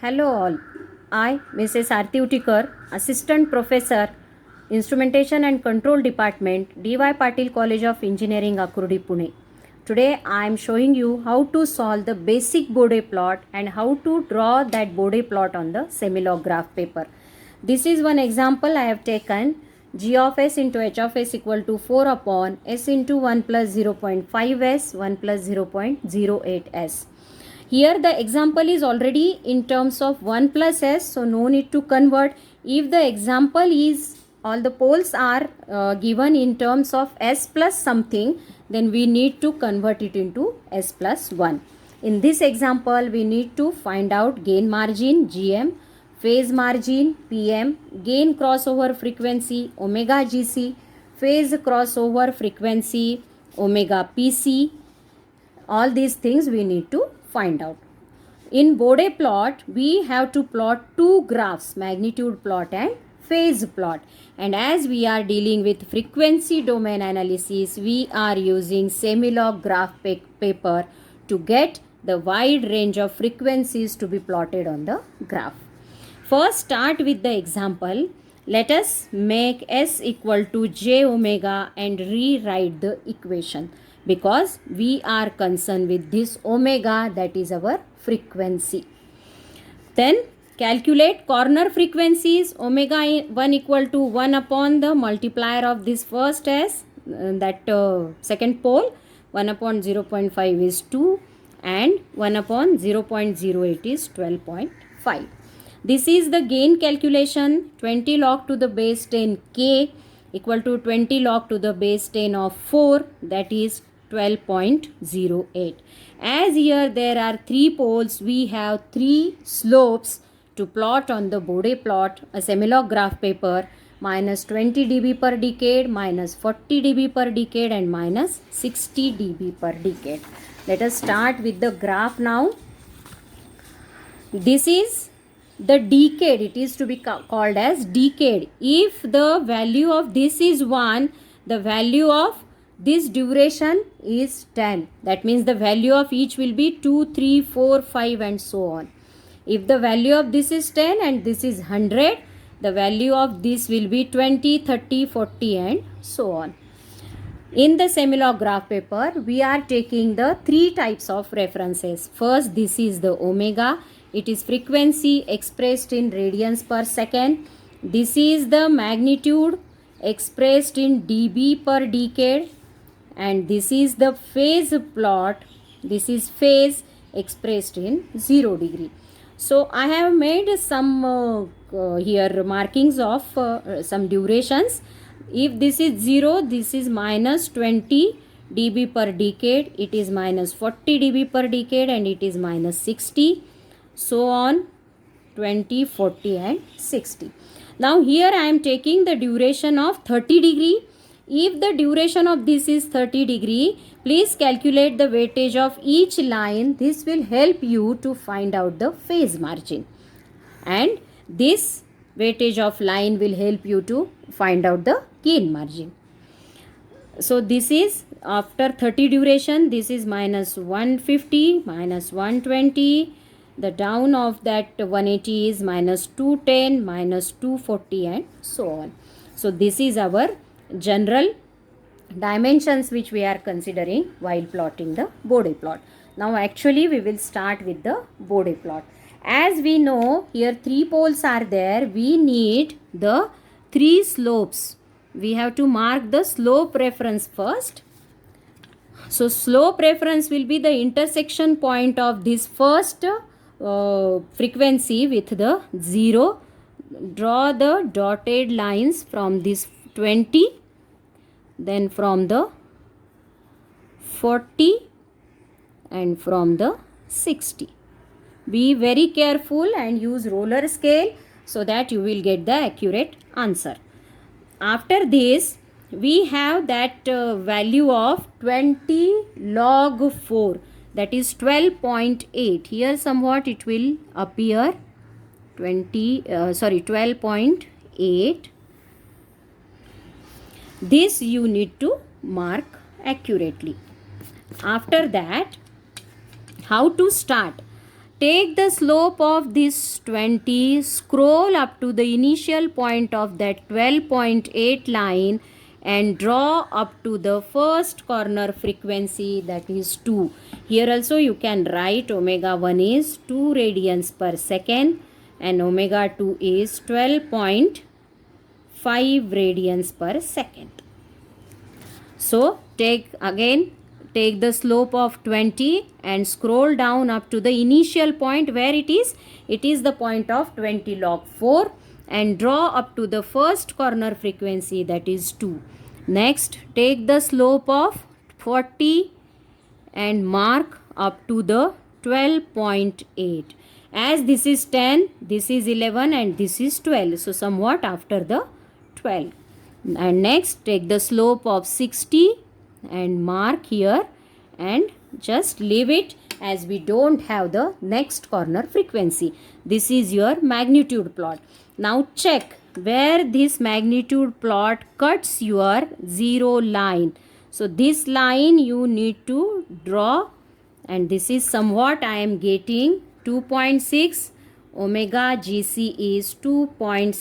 Hello all. I, Mrs. Arti Utikar, Assistant Professor, Instrumentation and Control Department, D.Y. Patil College of Engineering, Akurdi, Pune. Today I am showing you how to solve the basic Bode plot and how to draw that Bode plot on the semilog graph paper. This is one example I have taken. G of s into h of s equal to 4 upon s into 1 plus 0.5s, 1 plus 0.08s. Here the example is already in terms of 1 plus s, so no need to convert. If the example is all the poles are given in terms of s plus something, then we need to convert it into s plus 1. In this example, we need to find out gain margin Gm, phase margin Pm, gain crossover frequency omega Gc, phase crossover frequency omega Pc. All these things we need to find out. In Bode plot, we have to plot two graphs, magnitude plot and phase plot. And as we are dealing with frequency domain analysis, we are using semilog graph paper to get the wide range of frequencies to be plotted on the graph. First, start with the example. Let us make s equal to j omega and rewrite the equation, because we are concerned with this omega, that is our frequency. Then calculate corner frequencies. Omega 1 equal to 1 upon the multiplier of this first s, second pole, 1 upon 0.5 is 2 and 1 upon 0.08 is 12.5. This is the gain calculation. 20 log to the base 10 k equal to 20 log to the base 10 of 4, that is 12.08. As here there are 3 poles, we have 3 slopes to plot on the Bode plot, a semilog graph paper, minus 20 dB per decade, minus 40 dB per decade and minus 60 dB per decade. Let us start with the graph now. This is the decade. It is to be called as decade. If the value of this is 1, the value of this duration is 10. That means the value of each will be 2, 3, 4, 5 and so on. If the value of this is 10 and this is 100, the value of this will be 20, 30, 40 and so on. In the semilog graph paper, we are taking the 3 types of references. First, this is the omega. It is frequency expressed in radians per second. This is the magnitude expressed in dB per decade. And this is the phase plot. This is phase expressed in 0 degree. So I have made some here markings of some durations. If this is 0, this is minus 20 dB per decade. It is minus 40 dB per decade and it is minus 60. So on 20, 40 and 60. Now here I am taking the duration of 30 degree. If the duration of this is 30 degree, please calculate the weightage of each line. This will help you to find out the phase margin. And this weightage of line will help you to find out the gain margin. So this is after 30 duration, this is minus 150, minus 120. The down of that 180 is minus 210, minus 240 and so on. So this is our general dimensions which we are considering while plotting the Bode plot. Now actually we will start with the Bode plot. As we know, here 3 poles are there. We need the 3 slopes. We have to mark the slope reference first. So slope reference will be the intersection point of this first frequency with the 0. Draw the dotted lines from this 20, then from the 40 and from the 60. Be very careful and use roller scale so that you will get the accurate answer. After this, we have that value of 20 log 4, that is 12.8. Here somewhat it will appear 12.8. This you need to mark accurately. After that, how to start? take the slope of this 20, scroll up to the initial point of that 12.8 line and draw up to the first corner frequency, that is 2. Here also you can write omega 1 is 2 radians per second and omega 2 is 12.5 radians per second. So take the slope of 20 and scroll down up to the initial point where it is the point of 20 log 4, and draw up to the first corner frequency, that is 2. Next, take the slope of 40 and mark up to the 12.8. As this is 10, this is 11 and this is 12. So somewhat after the 12. And next, take the slope of 60 and mark here and just leave it, as we don't have the next corner frequency. This is your magnitude plot. Now check where this magnitude plot cuts your 0 line. So this line you need to draw, and this is somewhat I am getting 2.6. Omega GC is 2.6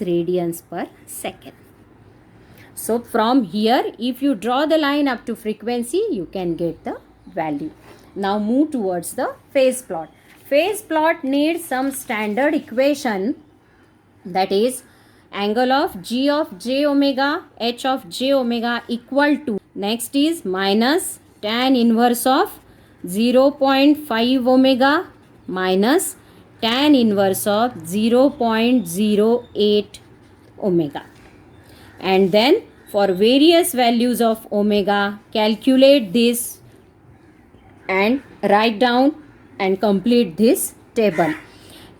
radians per second. So from here, if you draw the line up to frequency, you can get the value. Now move towards the phase plot. Phase plot needs some standard equation, that is angle of G of j omega, H of j omega equal to, next is minus tan inverse of 0.5 omega minus tan inverse of 0.08 omega. And then for various values of omega, calculate this and write down and complete this table.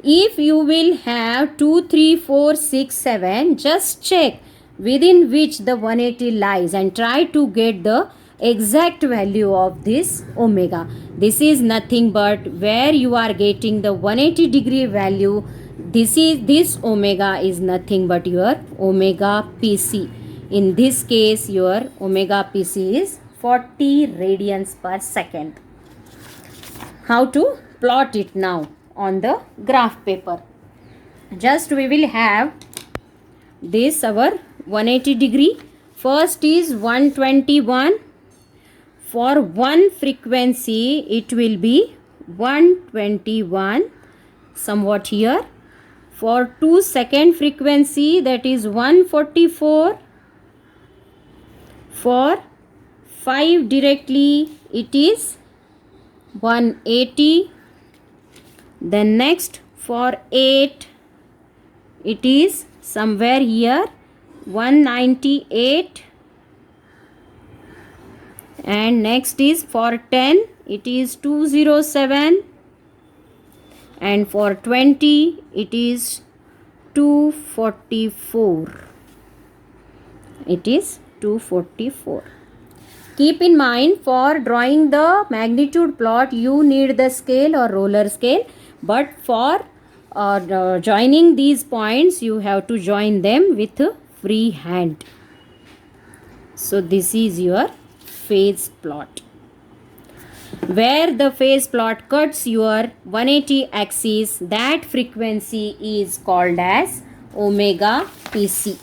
If you will have 2, 3, 4, 6, 7, just check within which the 180 lies and try to get the exact value of this omega. This is nothing but where you are getting the 180 degree value. This omega is nothing but your omega PC. In this case, your omega PC is 40 radians per second. How to plot it now on the graph paper? Just we will have this our 180 degree. First is 121. For one frequency, it will be 121, somewhat here. For 2 second frequency, that is 144. For 5 directly, it is 180. Then next for 8, it is somewhere here 198. And next is for 10, it is 207. And for 20, it is 244. It is 244. Keep in mind, for drawing the magnitude plot, you need the scale or roller scale. But for joining these points, you have to join them with free hand. So this is your phase plot, where the phase plot cuts your 180 axis. That frequency is called as omega PC.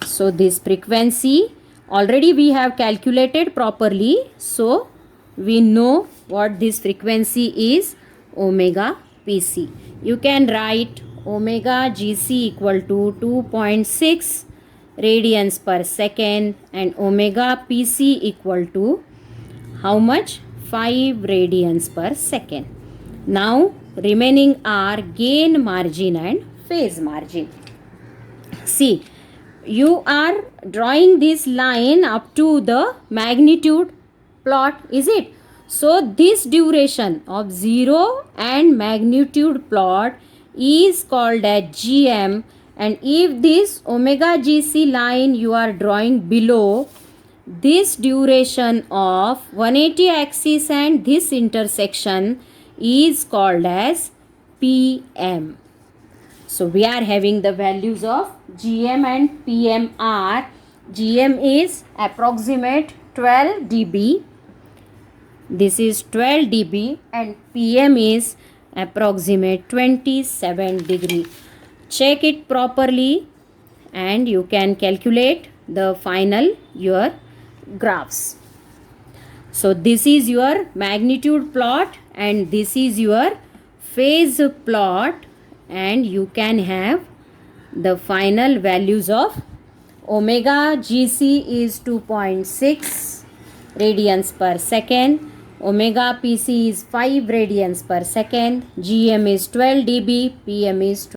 So this frequency already we have calculated properly, so we know what this frequency is, omega PC. You can write omega GC equal to 2.6 radians per second and omega PC equal to how much? 5 radians per second. Now remaining are gain margin and phase margin. See, you are drawing this line up to the magnitude plot, is it? So this duration of 0 and magnitude plot is called as GM. And if this omega GC line you are drawing below, this duration of 180 axis and this intersection is called as PM. So we are having the values of GM and PM are, GM is approximate 12 dB this is 12 dB and PM is approximate 27 degree. Check it properly and you can calculate the final your graphs. So this is your magnitude plot and this is your phase plot, and you can have the final values of omega GC is 2.6 radians per second, omega PC is 5 radians per second, GM is 12 dB, PM is